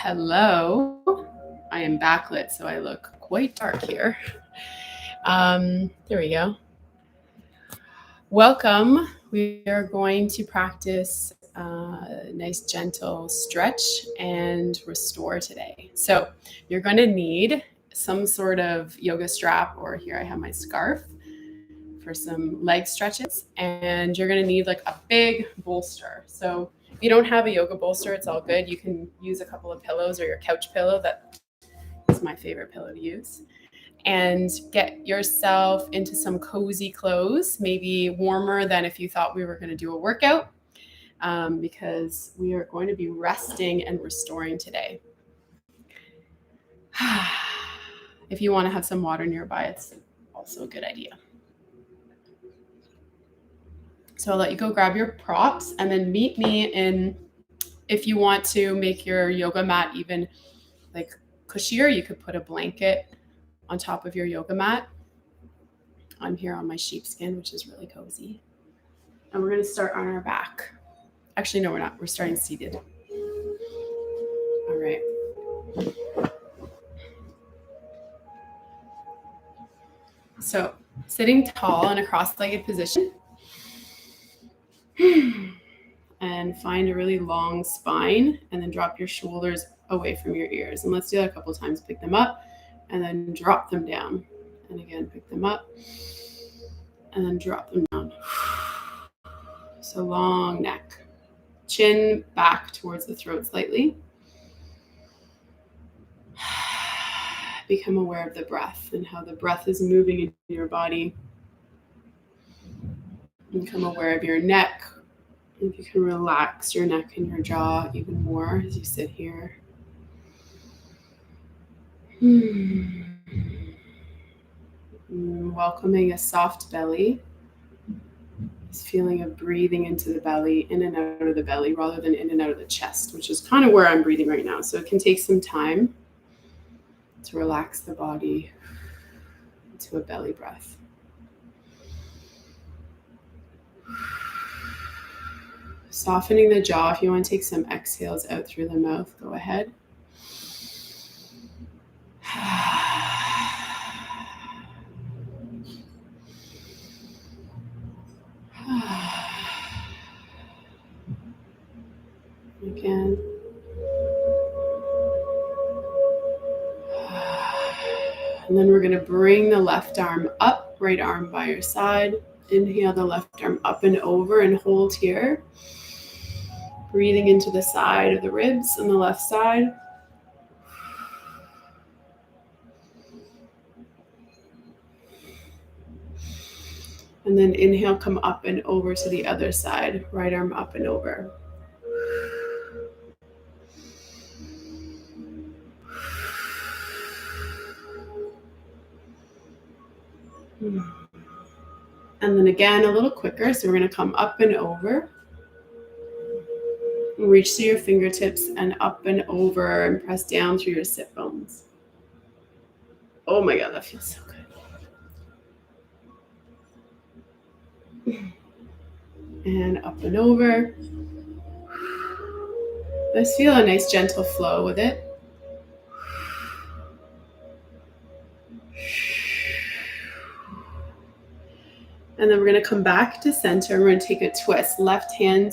Hello. I am backlit, so I look quite dark here. There we go. Welcome. We are going to practice a nice gentle stretch and restore today. So you're going to need some sort of yoga strap, or here I have my scarf for some leg stretches, and you're going to need like a big bolster. So if you don't have a yoga bolster, it's all good. You can use a couple of pillows or your couch pillow. That is my favorite pillow to use. And get yourself into some cozy clothes, maybe warmer than if you thought we were going to do a workout, because we are going to be resting and restoring today. If you want to have some water nearby, it's also a good idea. So I'll let you go grab your props and then meet me in, if you want to make your yoga mat even like cushier, you could put a blanket on top of your yoga mat. I'm here on my sheepskin, which is really cozy. And we're going to start on our back. Actually, no, we're not. We're starting seated. All right. So sitting tall in a cross-legged position. And find a really long spine, and then drop your shoulders away from your ears. And let's do that a couple times. Pick them up and then drop them down. And again, pick them up and then drop them down. So long neck. Chin back towards the throat slightly. Become aware of the breath and how the breath is moving in your body. Become aware of your neck. If you can relax your neck and your jaw even more as you sit here. Welcoming a soft belly. This feeling of breathing into the belly, in and out of the belly, rather than in and out of the chest, which is kind of where I'm breathing right now. So it can take some time to relax the body into a belly breath. Softening the jaw. If you want to take some exhales out through the mouth, go ahead. Again. And then we're going to bring the left arm up, right arm by your side. Inhale the left arm up and over and hold here. Breathing into the side of the ribs on the left side. And then inhale, come up and over to the other side. Right arm up and over. And then again, a little quicker. So we're going to come up and over. Reach to your fingertips and up and over and press down through your sit bones. Oh my God, that feels so good. And up and over. Let's feel a nice gentle flow with it. And then we're going to come back to center. We're going to take a twist. Left hand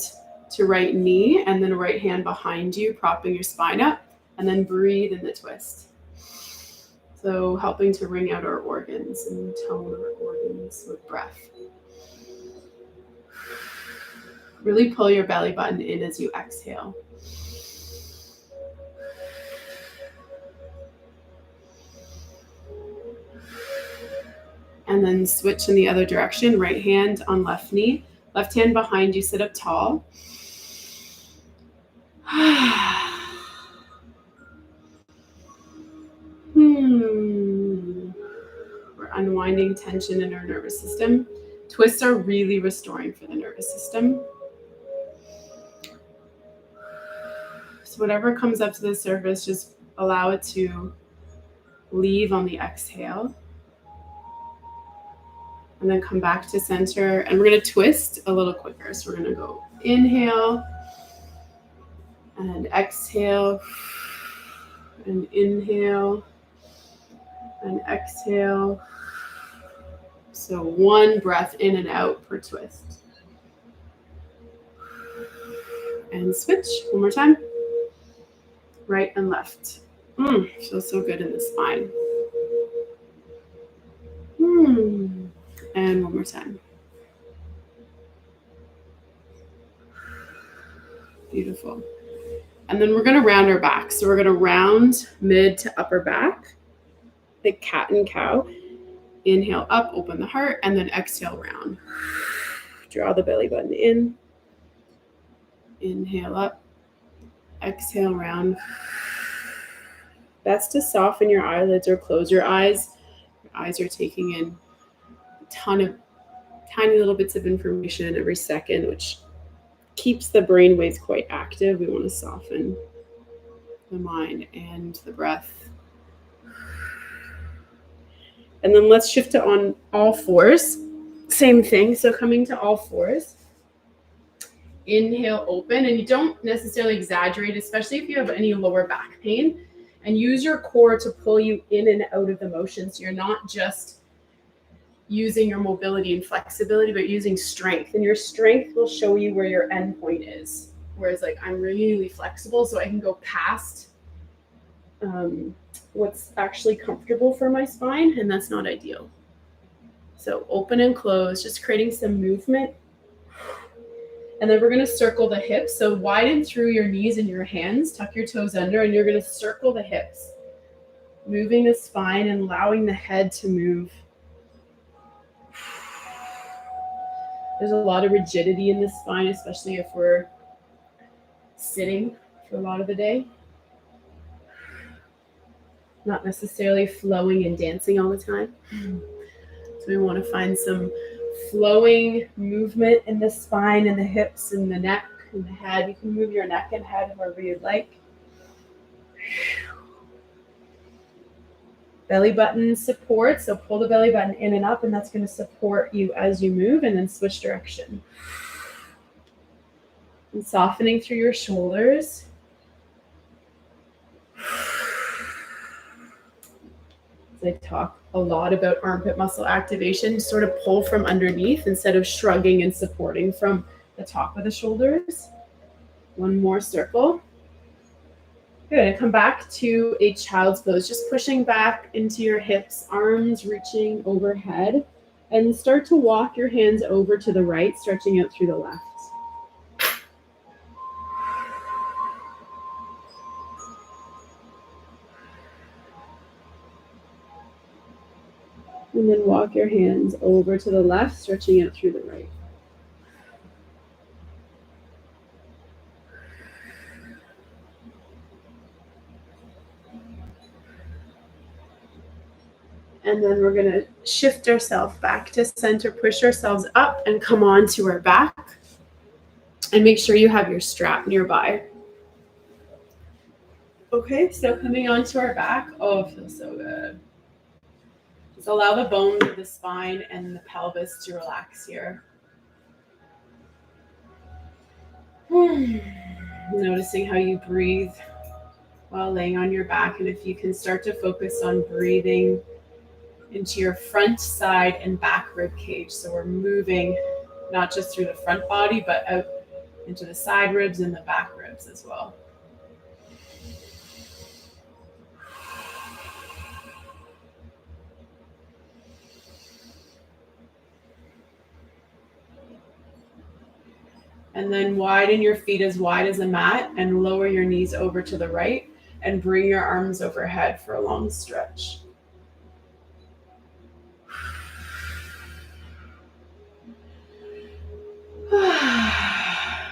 to right knee, and then right hand behind you, propping your spine up, and then breathe in the twist. So helping to wring out our organs and tone our organs with breath. Really pull your belly button in as you exhale. And then switch in the other direction. Right hand on left knee. Left hand behind you, sit up tall. We're unwinding tension in our nervous system. Twists are really restoring for the nervous system. So whatever comes up to the surface, just allow it to leave on the exhale. And then come back to center. And we're going to twist a little quicker. So we're going to go inhale and exhale. And inhale and exhale. So one breath in and out per twist. And switch. One more time. Right and left. Feels so good in the spine. And one more time. Beautiful. And then we're going to round our back. So we're going to round mid to upper back, like cat and cow. Inhale up, open the heart, and then exhale round. Draw the belly button in. Inhale up, exhale round. That's to soften your eyelids or close your eyes. Your eyes are taking in a ton of tiny little bits of information every second, which keeps the brain waves quite active. We want to soften the mind and the breath. And then let's shift to on all fours. Same thing. So coming to all fours. Inhale, open. And you don't necessarily exaggerate, especially if you have any lower back pain. And use your core to pull you in and out of the motion. So you're not just using your mobility and flexibility, but using strength. And your strength will show you where your end point is. Whereas like I'm really flexible, so I can go past what's actually comfortable for my spine, and that's not ideal. So open and close, just creating some movement. And then we're going to circle the hips. So widen through your knees and your hands, tuck your toes under, and you're going to circle the hips, moving the spine and allowing the head to move. There's a lot of rigidity in the spine, especially if we're sitting for a lot of the day. Not necessarily flowing and dancing all the time. So we want to find some flowing movement in the spine and the hips and the neck and the head. You can move your neck and head wherever you'd like. Belly button support. So pull the belly button in and up, and that's going to support you as you move, and then switch direction. And softening through your shoulders. I talk a lot about armpit muscle activation, sort of pull from underneath instead of shrugging and supporting from the top of the shoulders. One more circle. Good, and come back to a child's pose, just pushing back into your hips, arms reaching overhead, and start to walk your hands over to the right, stretching out through the left. And then walk your hands over to the left, stretching out through the right. And then we're going to shift ourselves back to center, push ourselves up and come on to our back. And make sure you have your strap nearby. Okay, so coming onto our back. Oh, it feels so good. Just allow the bones of the spine and the pelvis to relax here. Noticing how you breathe while laying on your back. And if you can start to focus on breathing into your front, side, and back rib cage. So we're moving not just through the front body, but out into the side ribs and the back ribs as well. And then widen your feet as wide as a mat and lower your knees over to the right and bring your arms overhead for a long stretch.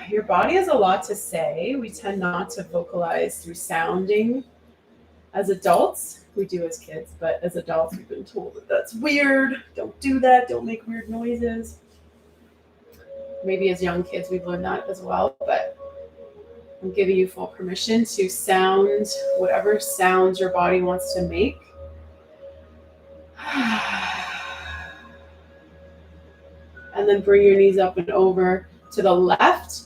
Your body has a lot to say. We tend not to vocalize through sounding. As adults, we do as kids, but as adults, we've been told that that's weird. Don't do that. Don't make weird noises. Maybe as young kids, we've learned that as well, but I'm giving you full permission to sound whatever sounds your body wants to make. And then bring your knees up and over to the left.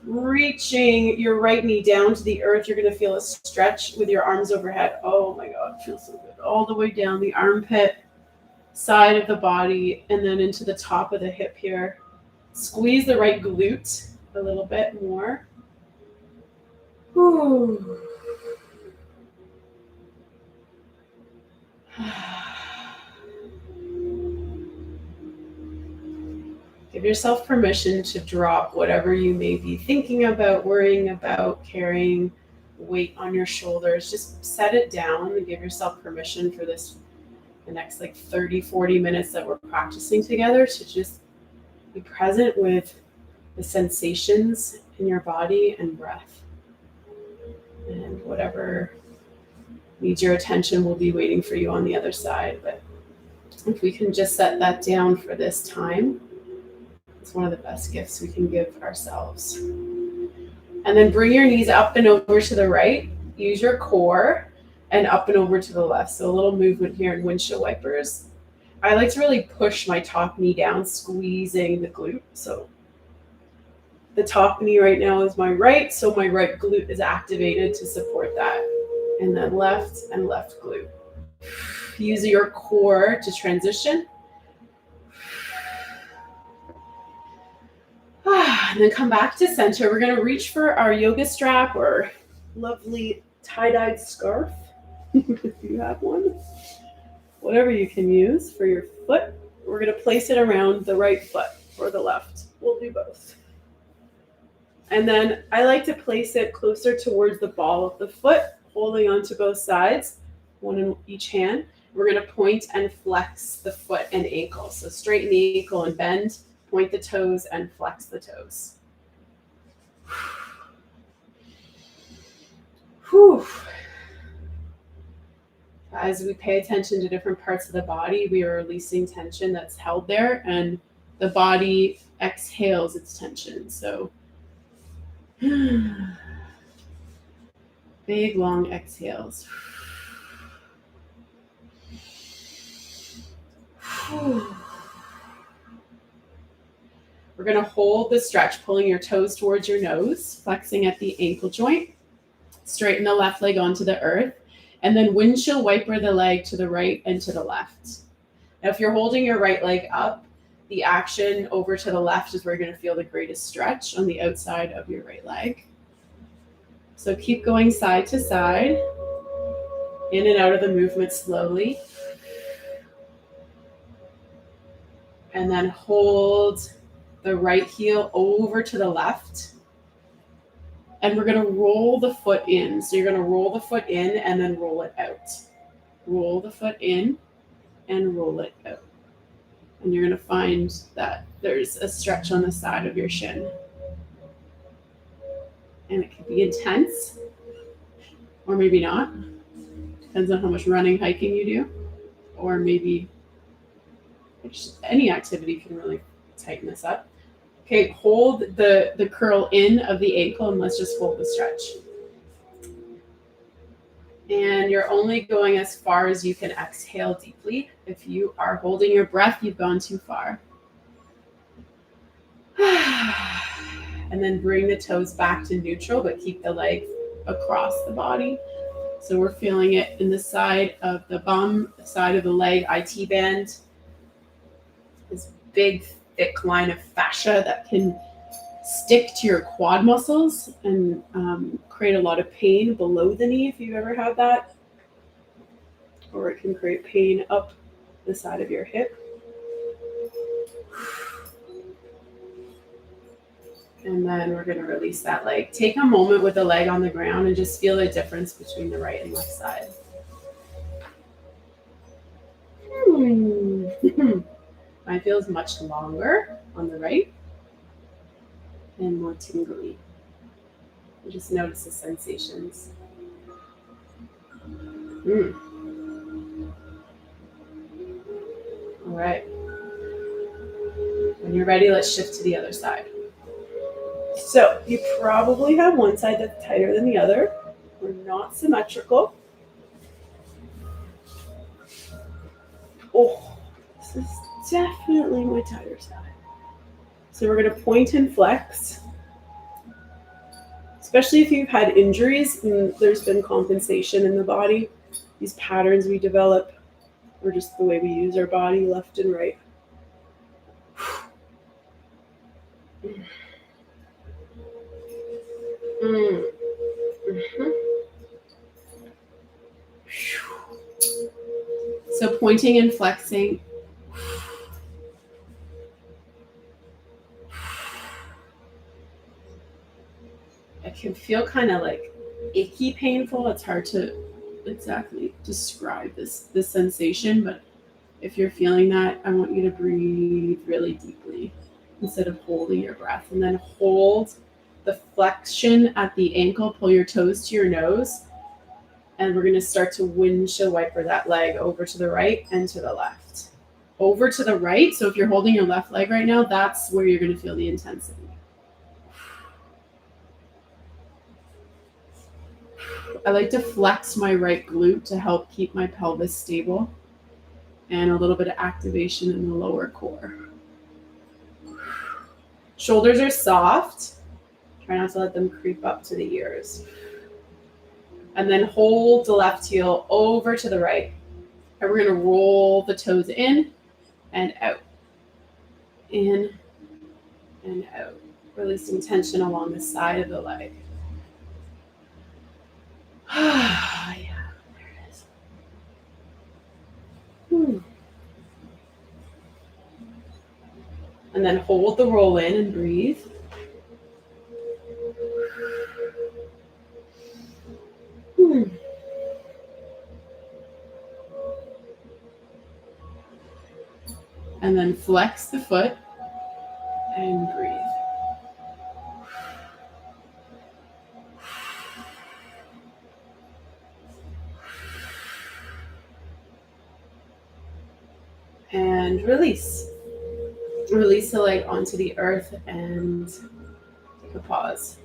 reaching your right knee down to the earth. You're going to feel a stretch with your arms overhead. Oh my God, it feels so good. All the way down the armpit, side of the body, and then into the top of the hip here. Squeeze the right glute a little bit more. Whew. Give yourself permission to drop whatever you may be thinking about, worrying about, carrying weight on your shoulders. Just set it down and give yourself permission for this, the next like 30, 40 minutes that we're practicing together, to just be present with the sensations in your body and breath. And whatever needs your attention will be waiting for you on the other side. But if we can just set that down for this time, it's one of the best gifts we can give ourselves. And then bring your knees up and over to the right. Use your core and up and over to the left. So a little movement here in windshield wipers. I like to really push my top knee down, squeezing the glute. So the top knee right now is my right, so my right glute is activated to support that. And then left and left glute. Use your core to transition. And then come back to center. We're going to reach for our yoga strap or lovely tie-dyed scarf, if you have one. Whatever you can use for your foot. We're going to place it around the right foot or the left. We'll do both. And then I like to place it closer towards the ball of the foot, holding onto both sides, one in each hand. We're going to point and flex the foot and ankle. So straighten the ankle and bend. Point the toes and flex the toes. Whew. As we pay attention to different parts of the body, we are releasing tension that's held there, and the body exhales its tension. So big, long exhales. Whew. We're going to hold the stretch, pulling your toes towards your nose, flexing at the ankle joint. Straighten the left leg onto the earth, and then windshield wiper the leg to the right and to the left. Now, if you're holding your right leg up, the action over to the left is where you're going to feel the greatest stretch on the outside of your right leg. So keep going side to side, in and out of the movement slowly. And then hold the right heel over to the left. And we're going to roll the foot in. So you're going to roll the foot in and then roll it out. Roll the foot in and roll it out. And you're going to find that there's a stretch on the side of your shin. And it can be intense, or maybe not. Depends on how much running, hiking you do. Or maybe any activity can really tighten this up. Okay, hold the curl in of the ankle, and let's just hold the stretch. And you're only going as far as you can exhale deeply. If you are holding your breath, you've gone too far. And then bring the toes back to neutral, but keep the leg across the body. So we're feeling it in the side of the bum, the side of the leg, IT band. This big, thick line of fascia that can stick to your quad muscles and create a lot of pain below the knee if you've ever had that. Or it can create pain up the side of your hip. And then we're going to release that leg. Take a moment with the leg on the ground and just feel the difference between the right and left side. Mine feels much longer on the right and more tingly. And just notice the sensations. All right. When you're ready, let's shift to the other side. So you probably have one side that's tighter than the other. We're not symmetrical. Oh, this is definitely my tighter side. So we're going to point and flex. especially if you've had injuries and there's been compensation in the body. These patterns we develop are just the way we use our body left and right. So pointing and flexing. It can feel kind of like icky, painful. It's hard to exactly describe this sensation, but if you're feeling that, I want you to breathe really deeply instead of holding your breath. And then hold the flexion at the ankle, pull your toes to your nose, and we're going to start to windshield wiper that leg over to the right and to the left. Over to the right, so if you're holding your left leg right now, that's where you're going to feel the intensity. I like to flex my right glute to help keep my pelvis stable, and a little bit of activation in the lower core. Shoulders are soft. Try not to let them creep up to the ears. And then hold the left heel over to the right. And we're going to roll the toes in and out. In and out. Releasing tension along the side of the leg. Yeah, there it is. And then hold the roll in and breathe. And then flex the foot and breathe. And release. Release the leg onto the earth and take a pause.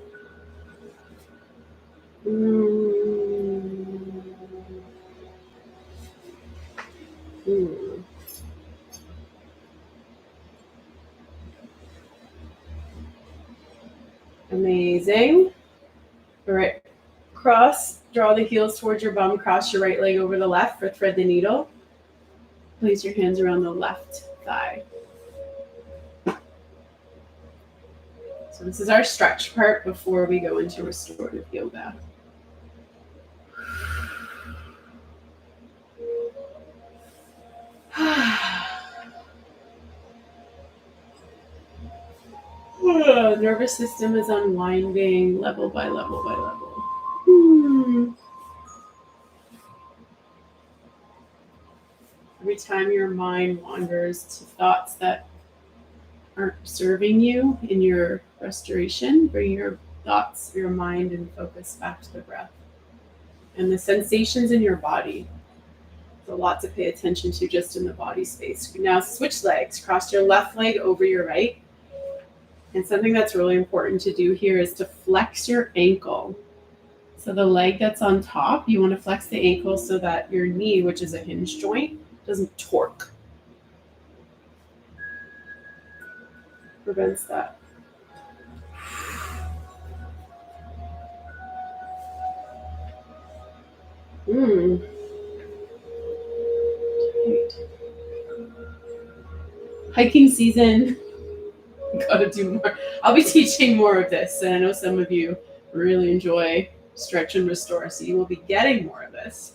Amazing. All right. Cross, draw the heels towards your bum, cross your right leg over the left for thread the needle. Place your hands around the left thigh. So this is our stretch part before we go into restorative yoga. Nervous system is unwinding level by level by level. Every time your mind wanders to thoughts that aren't serving you in your restoration, bring your thoughts, your mind, and focus back to the breath and the sensations in your body. There's a lot to pay attention to just in the body space. Now switch legs. Cross your left leg over your right. And something that's really important to do here is to flex your ankle. So the leg that's on top, you want to flex the ankle so that your knee, which is a hinge joint, doesn't torque. Prevents that. Hiking season. Gotta do more. I'll be teaching more of this, and I know some of you really enjoy stretch and restore, so you will be getting more of this.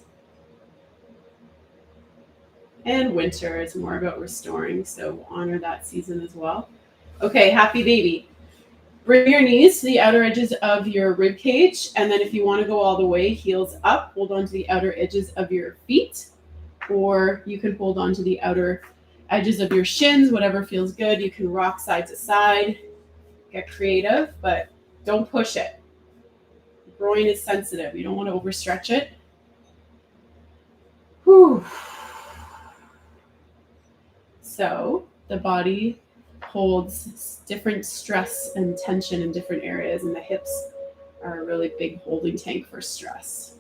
And winter is more about restoring, so honor that season as well. Okay, happy baby. Bring your knees to the outer edges of your rib cage, and then if you want to go all the way, heels up, hold on to the outer edges of your feet, or you can hold on to the outer edges of your shins, whatever feels good. You can rock side to side, get creative, but don't push it. The groin is sensitive. You don't want to overstretch it. Whew. So the body holds different stress and tension in different areas, and the hips are a really big holding tank for stress,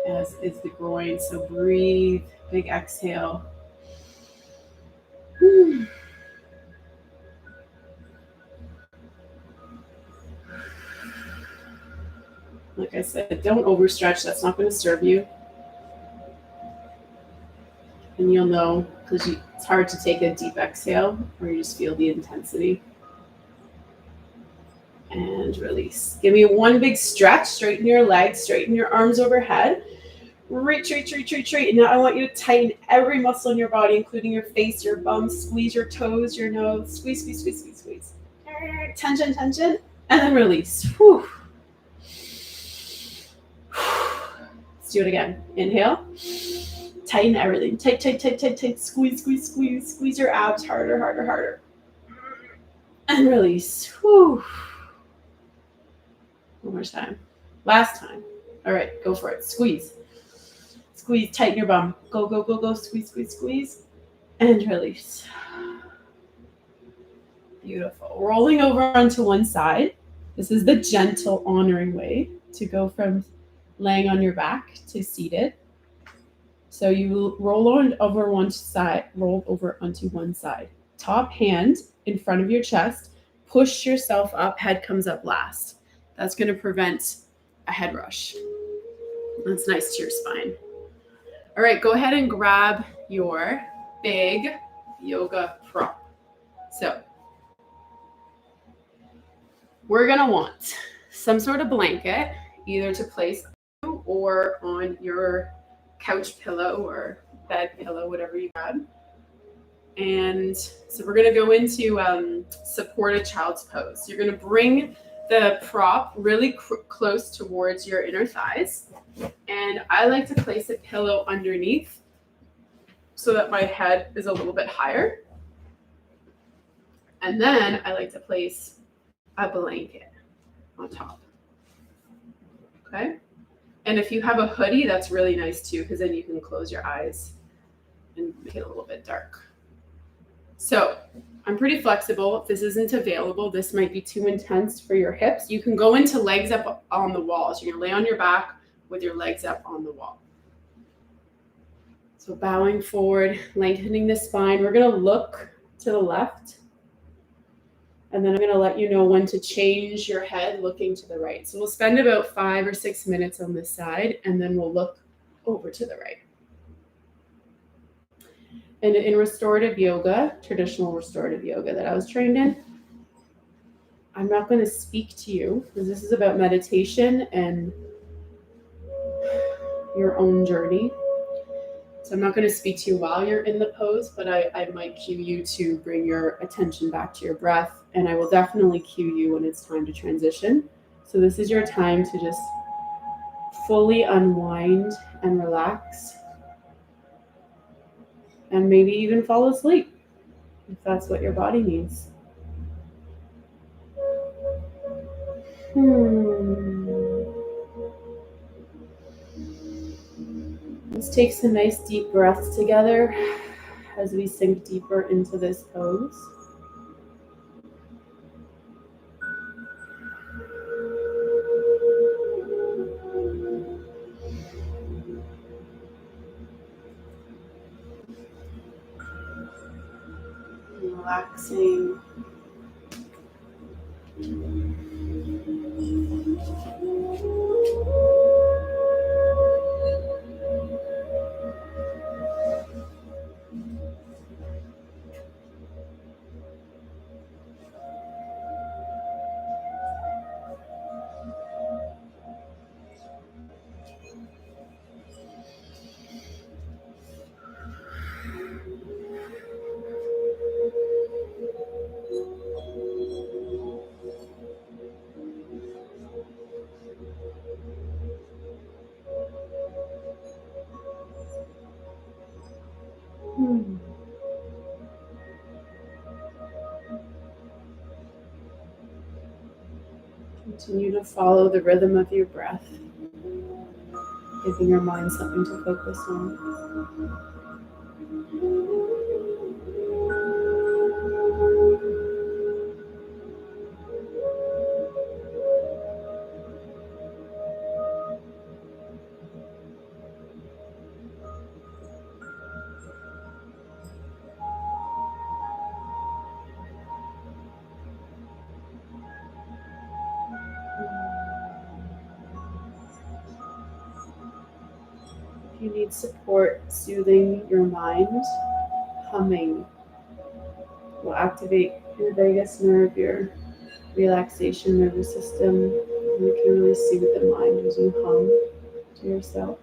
as is the groin. So breathe, big exhale. I said, don't overstretch. That's not going to serve you. And you'll know because it's hard to take a deep exhale where you just feel the intensity. And release. Give me one big stretch. Straighten your legs, straighten your arms overhead. Reach. And now I want you to tighten every muscle in your body, including your face, your bum. Squeeze your toes, your nose. Squeeze. Tension. And then release. Whew. Let's do it again. Inhale. Tighten everything. Tight. Squeeze your abs harder. And release. Whew. One more time. Last time. All right, go for it. Squeeze. Tighten your bum. Go. Squeeze. And release. Beautiful. Rolling over onto one side. This is the gentle, honoring way to go from laying on your back to seated. So you roll over onto one side. Top hand in front of your chest. Push yourself up. Head comes up last. That's going to prevent a head rush. That's nice to your spine. All right, go ahead and grab your big yoga prop. So we're going to want some sort of blanket, either to place or on your couch pillow or bed pillow, whatever you grab. And so we're going to go into supported child's pose. You're going to bring the prop really close towards your inner thighs. And I like to place a pillow underneath so that my head is a little bit higher. And then I like to place a blanket on top. Okay? And if you have a hoodie, that's really nice too, because then you can close your eyes and make it a little bit dark. So I'm pretty flexible. If this isn't available, this might be too intense for your hips. You can go into legs up on the wall. So you're going to lay on your back with your legs up on the wall. So bowing forward, lengthening the spine. We're going to look to the left. And then I'm going to let you know when to change your head looking to the right. So we'll spend about 5 or 6 minutes on this side, and then we'll look over to the right. And in restorative yoga, traditional restorative yoga that I was trained in, I'm not going to speak to you because this is about meditation and your own journey. So I'm not going to speak to you while you're in the pose, but I might cue you to bring your attention back to your breath. And I will definitely cue you when it's time to transition. So this is your time to just fully unwind and relax. And maybe even fall asleep if that's what your body needs. Let's take some nice deep breaths together as we sink deeper into this pose. Relaxing. Continue to follow the rhythm of your breath, giving your mind something to focus on. If you need support soothing your mind, humming will activate your vagus nerve, your relaxation nervous system. And you can really soothe the mind as you hum to yourself.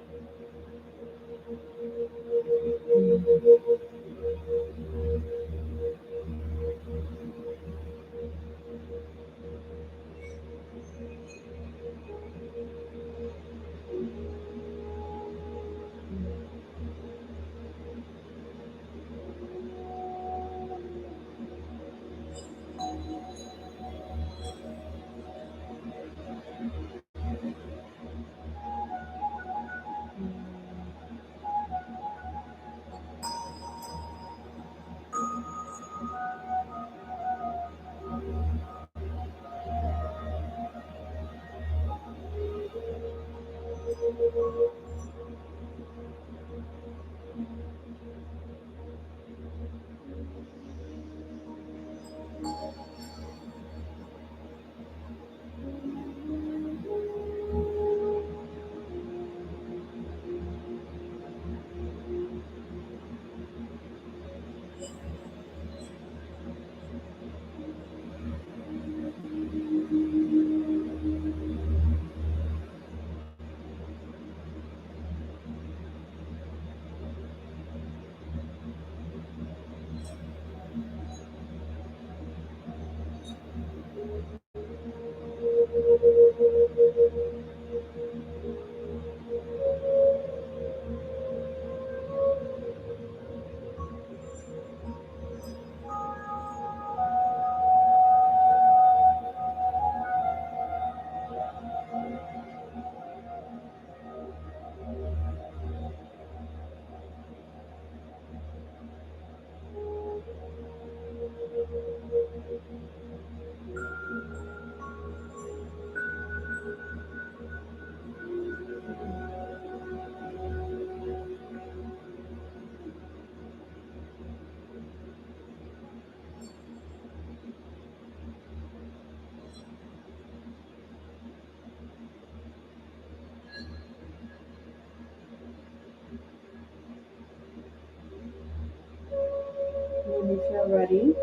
When you feel ready,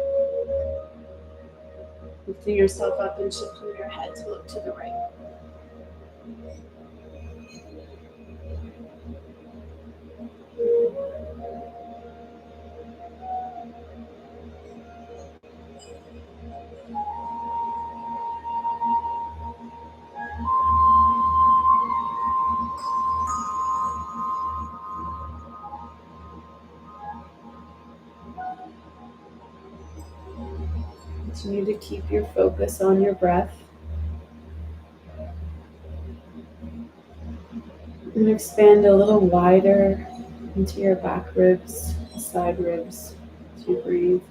lifting yourself up and shifting your head to look to the right. Continue to keep your focus on your breath. And expand a little wider into your back ribs, side ribs as you breathe.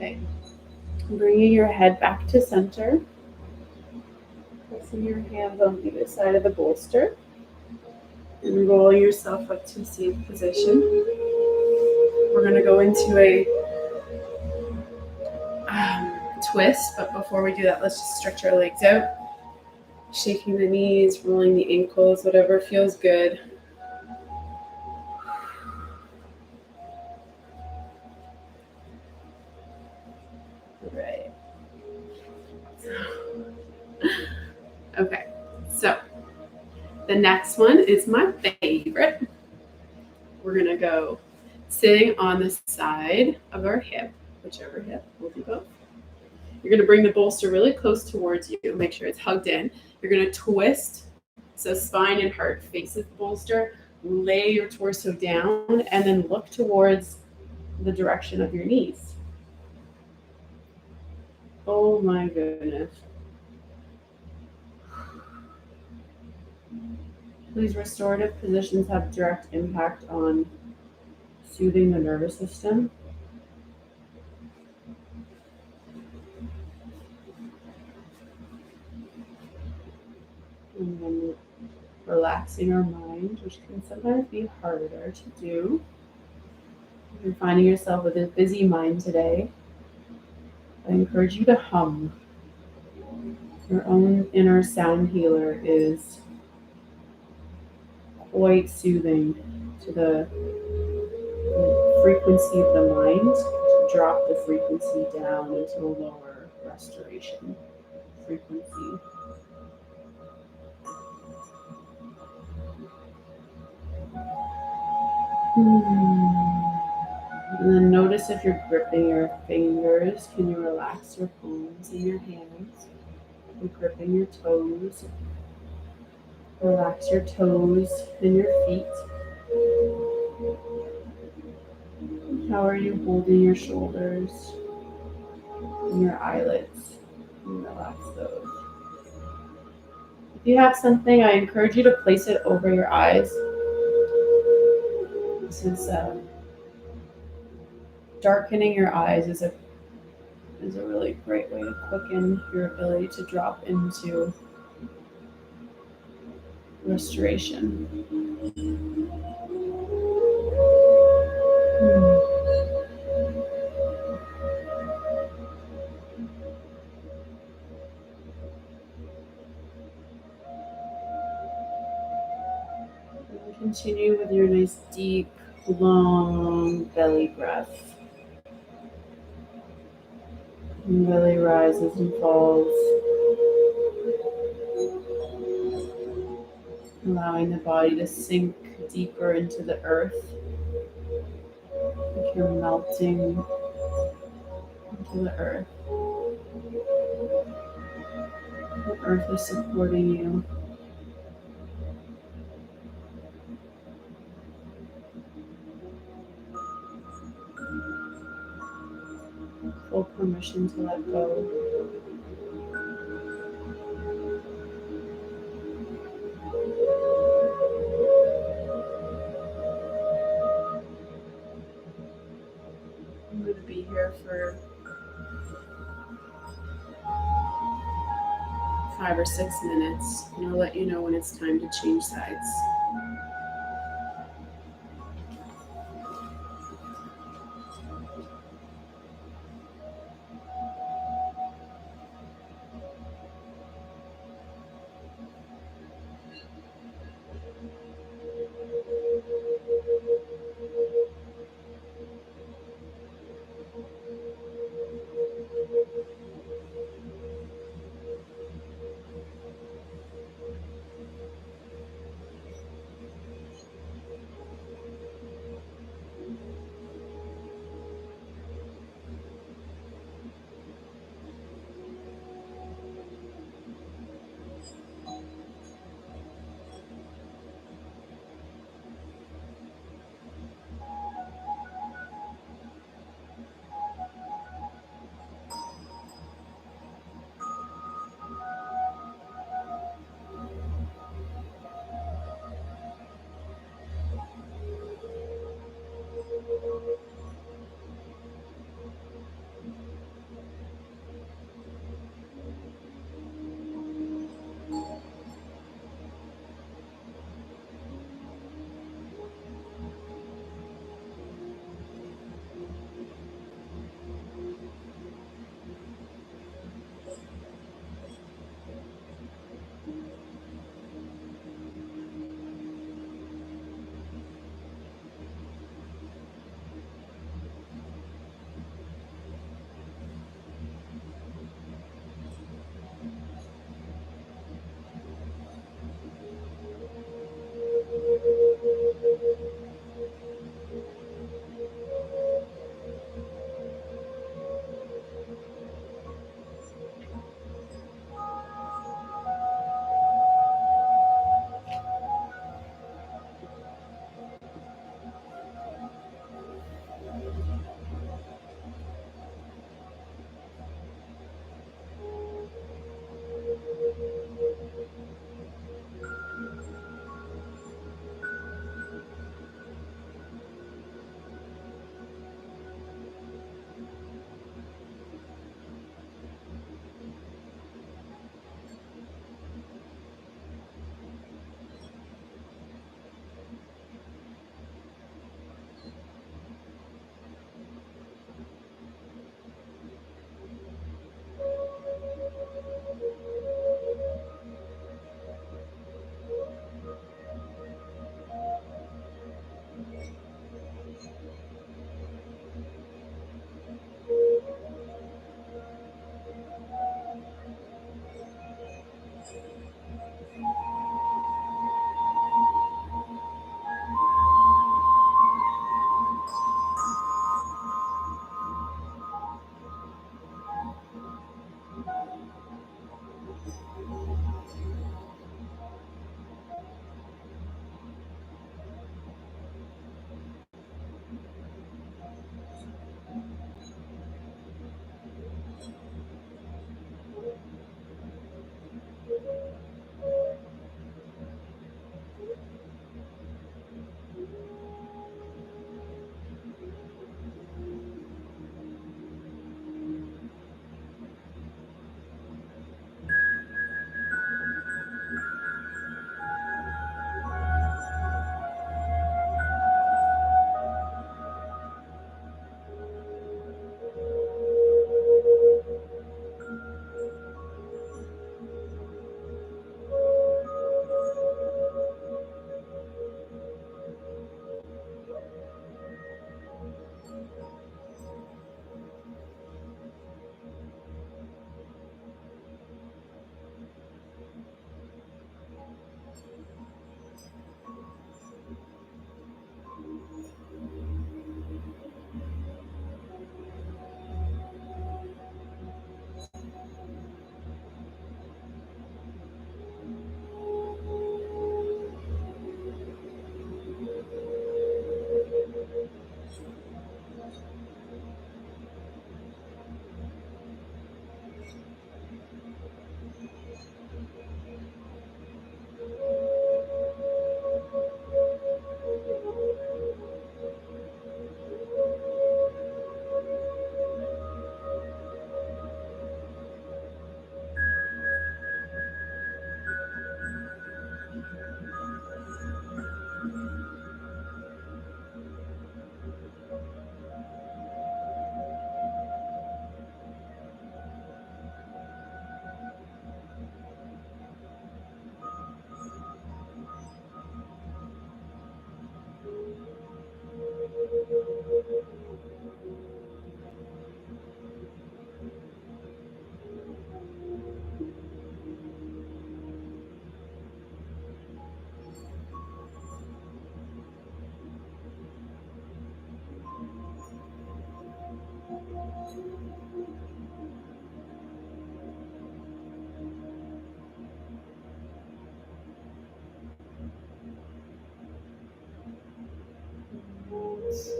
Okay. Bringing your head back to center. Placing your hands on either side of the bolster. And roll yourself up to a seated position. We're going to go into a twist, but before we do that, let's just stretch our legs out. Shaking the knees, rolling the ankles, whatever feels good. Right. Okay, so the next one is my favorite. We're gonna go sitting on the side of our hip, whichever hip, we'll do both. You're gonna bring the bolster really close towards you, make sure it's hugged in. You're gonna twist, so spine and heart faces the bolster, lay your torso down, and then look towards the direction of your knees. Oh my goodness. These restorative positions have direct impact on soothing the nervous system. And then relaxing our mind, which can sometimes be harder to do. If you're finding yourself with a busy mind today, I encourage you to hum. Your own inner sound healer is quite soothing to the frequency of the mind, to drop the frequency down into a lower restoration frequency. And then notice if you're gripping your fingers, can you relax your palms in your hands? You're gripping your toes. Relax your toes and your feet. How are you holding your shoulders and your eyelids? And relax those. If you have something, I encourage you to place it over your eyes. This is darkening your eyes is a really great way to quicken your ability to drop into restoration. Continue with your nice deep, long belly breath. And belly rises and falls, allowing the body to sink deeper into the earth. Like you're melting into the earth. The earth is supporting you. Full permission to let go. I'm going to be here for 5 or 6 minutes, and I'll let you know when it's time to change sides.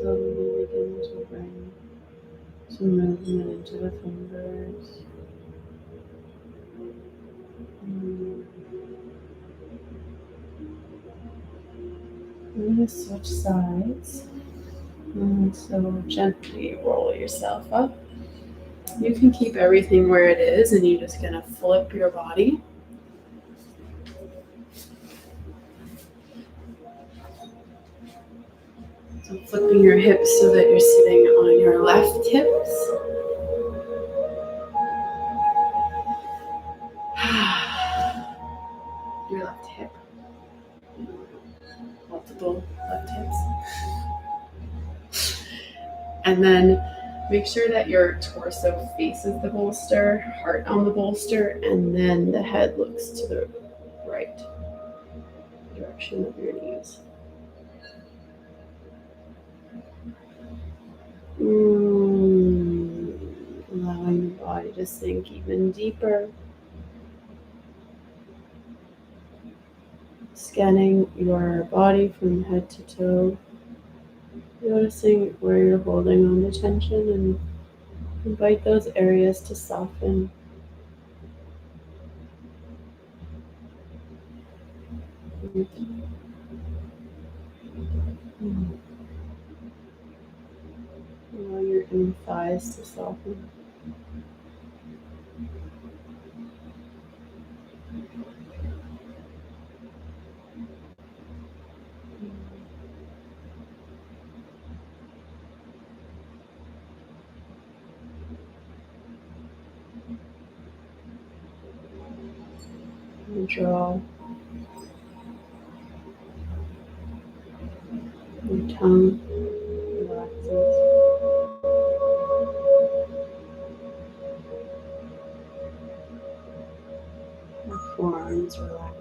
slowly begin to bring some movement into the fingers. I'm going to switch sides. And so gently roll yourself up. You can keep everything where it is and you're just going to flip your body. So flipping your hips so that you're sitting on your left hips. Your left hip. Multiple left hips. And then make sure that your torso faces the bolster, heart on the bolster, and then the head looks to the right direction of your knees. Allowing the body to sink even deeper. Scanning your body from head to toe. Noticing where you're holding on to tension and invite those areas to soften. Allow your inner thighs to soften. Your jaw, your tongue relaxes. Your forearms relax.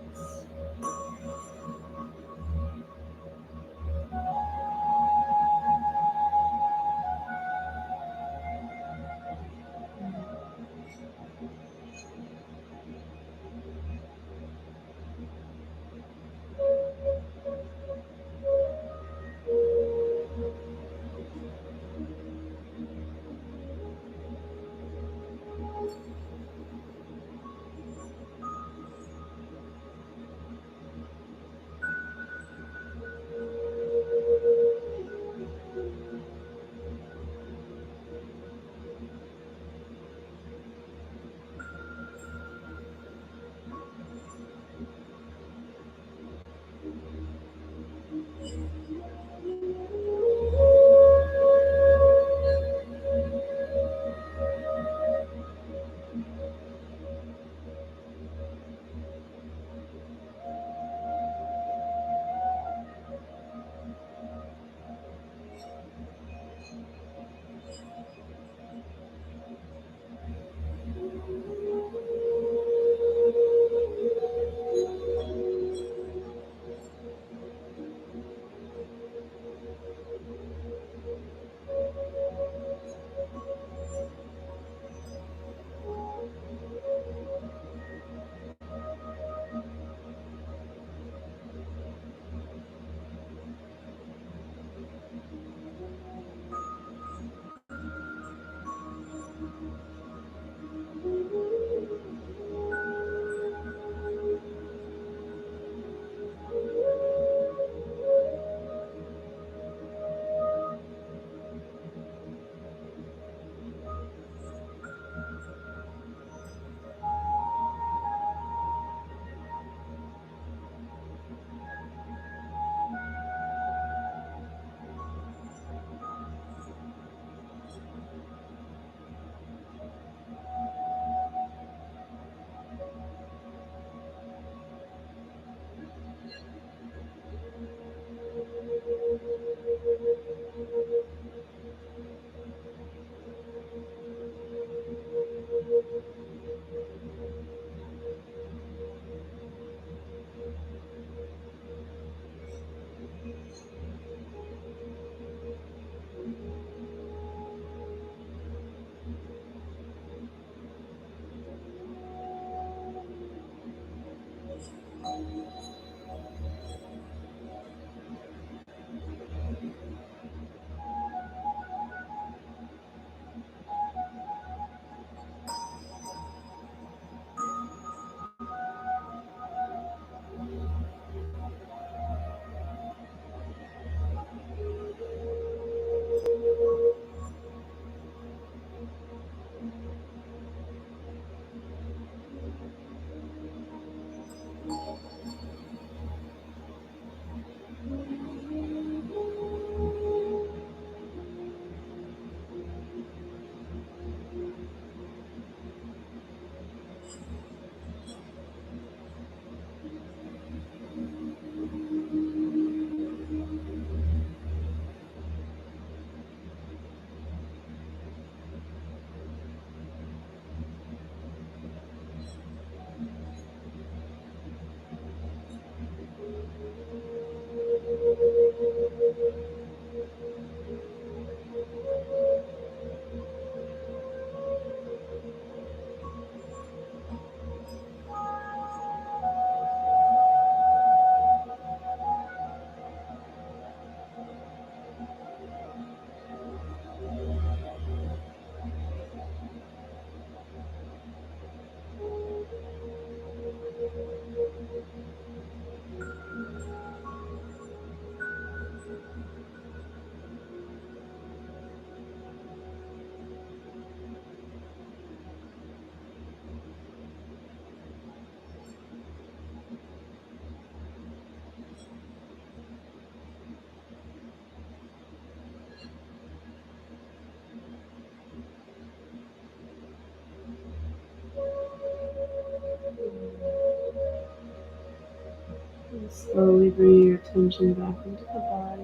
Slowly bring your attention back into the body.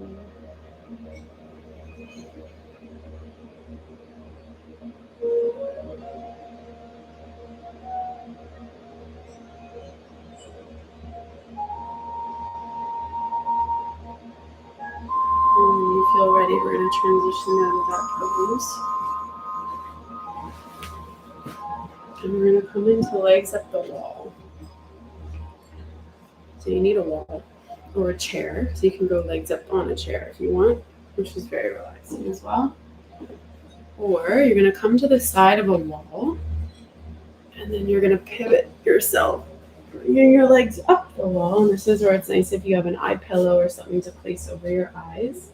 And when you feel ready, we're going to transition out of that pose. And we're going to come into legs up the wall. So you need a wall or a chair. So you can go legs up on a chair if you want, which is very relaxing as well. Or you're going to come to the side of a wall, and then you're going to pivot yourself, bringing your legs up the wall. And this is where it's nice if you have an eye pillow or something to place over your eyes.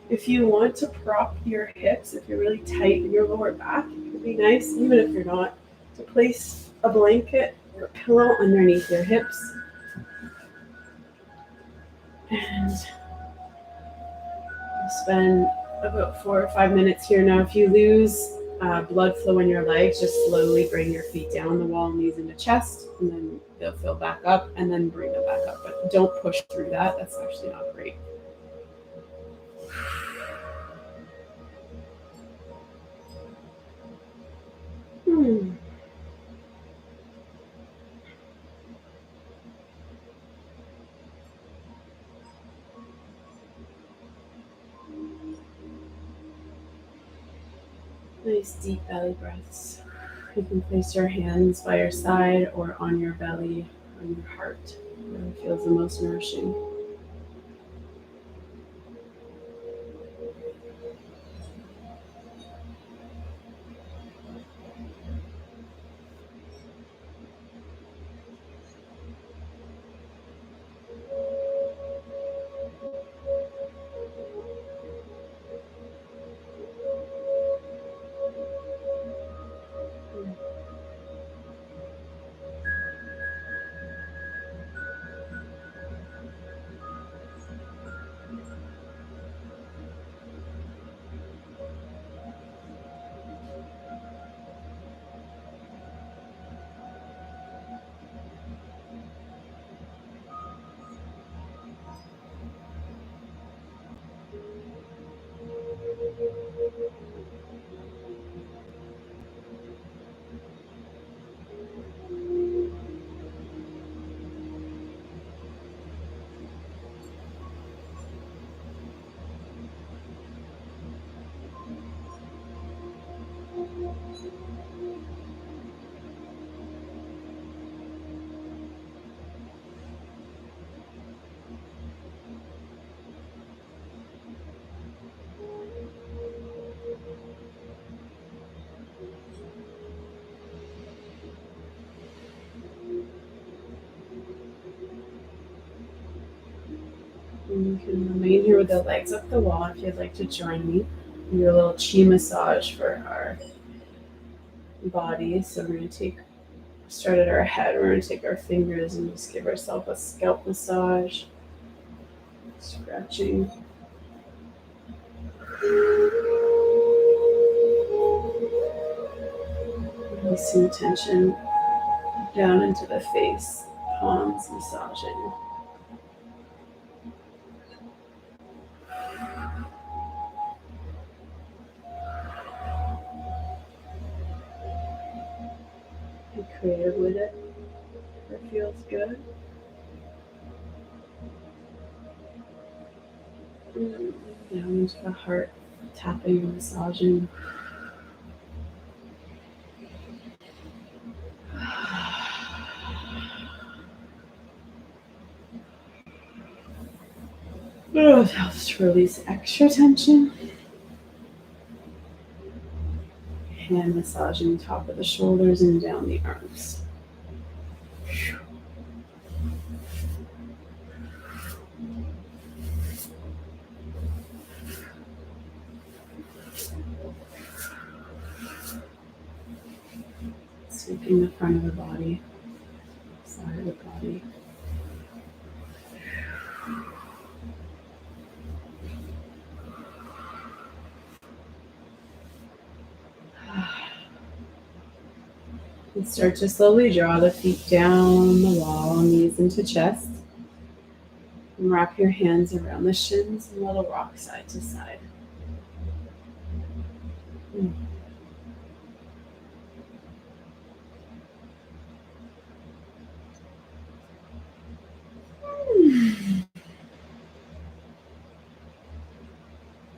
If you want to prop your hips, if you're really tight in your lower back, it would be nice, even if you're not, to place a blanket or a pillow underneath your hips. And we'll spend about 4 or 5 minutes here. Now, if you lose blood flow in your legs, just slowly bring your feet down the wall, knees into chest, and then they'll fill back up, and then bring them back up. But don't push through that. That's actually not great. Nice deep belly breaths. You can place your hands by your side or on your belly, on your heart, where it feels the most nourishing. And you can remain here with the legs up the wall if you'd like to join me and do a little chi massage for our body. So we're going to start at our head. We're going to take our fingers and just give ourselves a scalp massage, scratching. Releasing tension down into the face, palms massaging. Be creative with it. It feels good. Down into the heart, tapping and massaging. Oh, it helps to release extra tension. Hand massaging top of the shoulders and down the arms. Sweeping the front of the body, side of the body. And start to slowly draw the feet down the wall, knees into chest. wrap your hands around the shins and little rock side to side.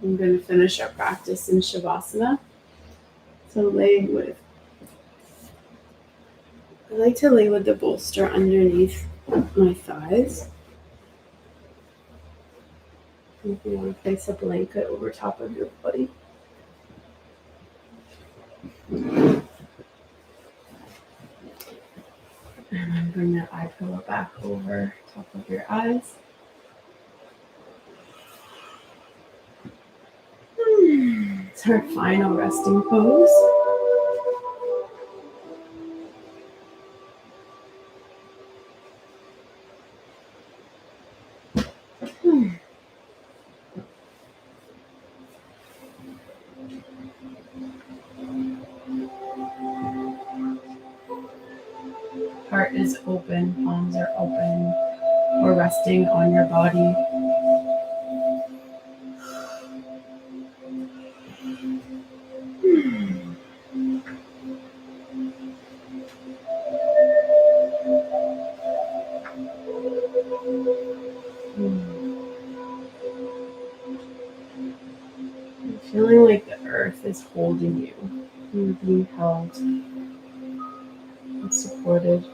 I'm going to finish our practice in Shavasana. So I like to lay with the bolster underneath my thighs. If you want to place a blanket over top of your body. And then bring that eye pillow back over top of your eyes. It's our final resting pose. Heart is open, palms are open. We're resting on your body. Feeling like the earth is holding you. You're being held and supported.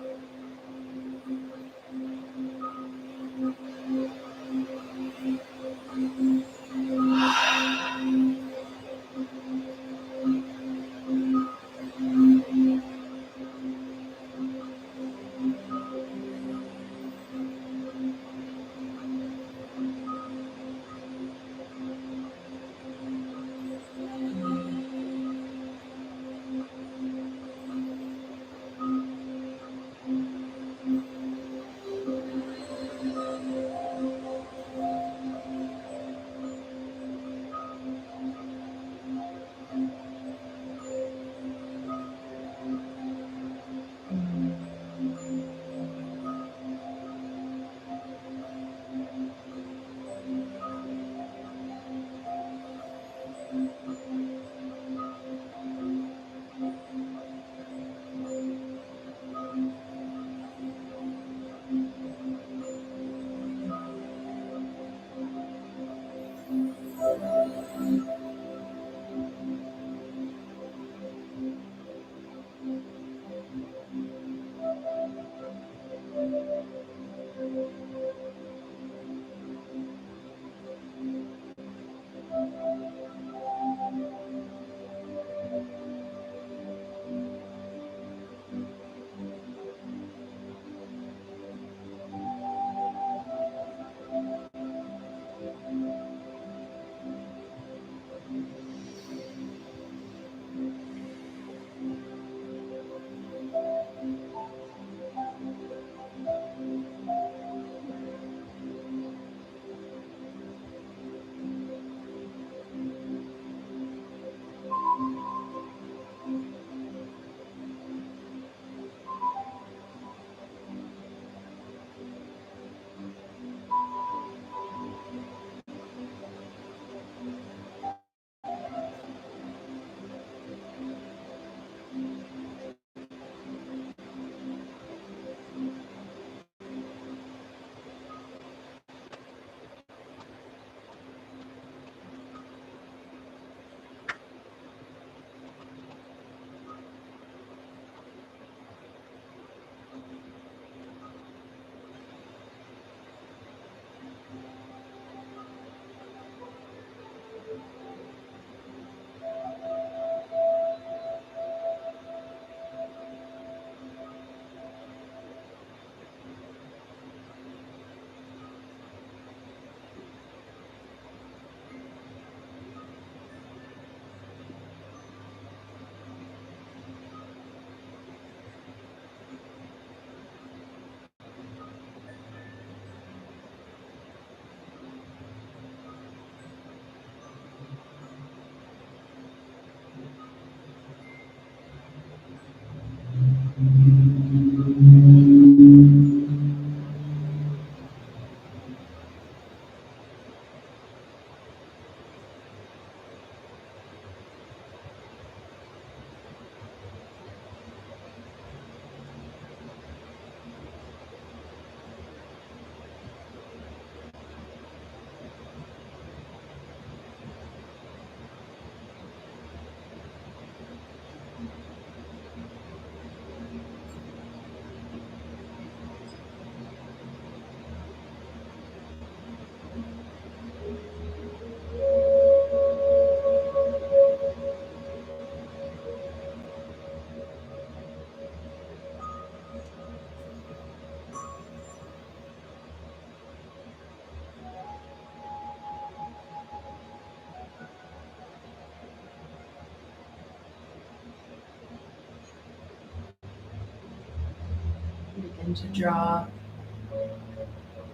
and to draw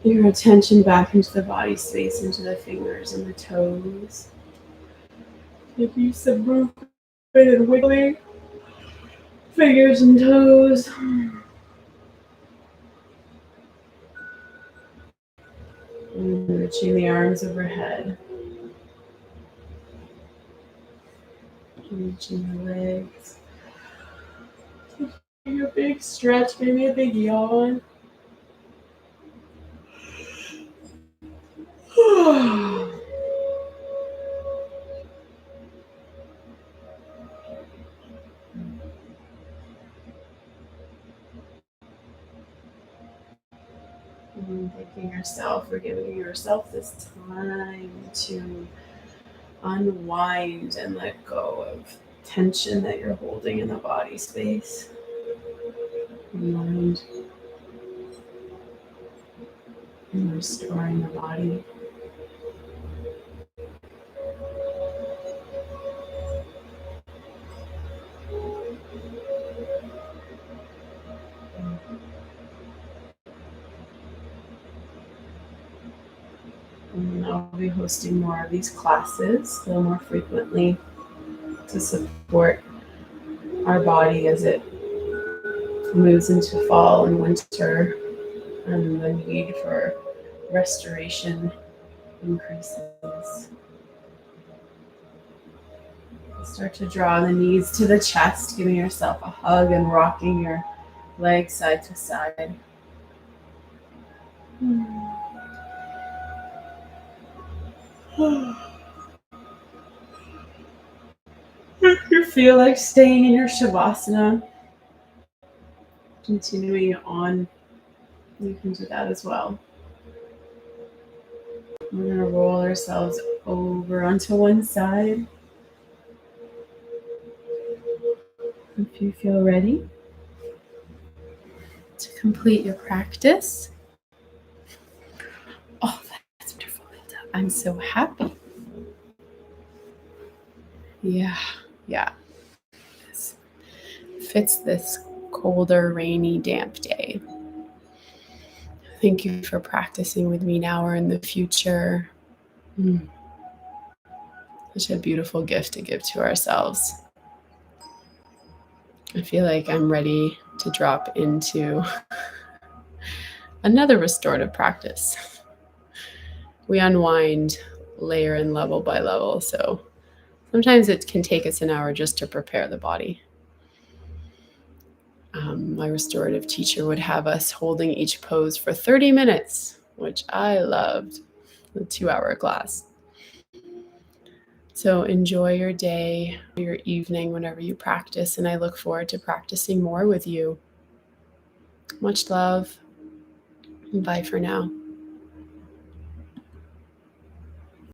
your attention back into the body space, into the fingers and the toes. Give you some movement and wiggling. Fingers and toes. And reaching the arms overhead. Reaching the legs. Taking a big stretch, maybe a big yawn. And thanking yourself for giving yourself this time to unwind and let go of tension that you're holding in the body space. Mind and restoring the body. And I'll be hosting more of these classes a little more frequently to support our body as it moves into fall and winter, and the need for restoration increases. Start to draw the knees to the chest, giving yourself a hug and rocking your legs side to side. If you feel like staying in your Shavasana, continuing on, you can do that as well. We're going to roll ourselves over onto one side. If you feel ready to complete your practice. Oh, that's wonderful, Linda. I'm so happy. Yeah. This fits this colder, rainy, damp day. Thank you for practicing with me now or in the future. Such a beautiful gift to give to ourselves. I feel like I'm ready to drop into another restorative practice. We unwind layer and level by level, so sometimes it can take us an hour just to prepare the body. My restorative teacher would have us holding each pose for 30 minutes, which I loved, the 2-hour class. So enjoy your day, your evening, whenever you practice, and I look forward to practicing more with you. Much love. Bye for now.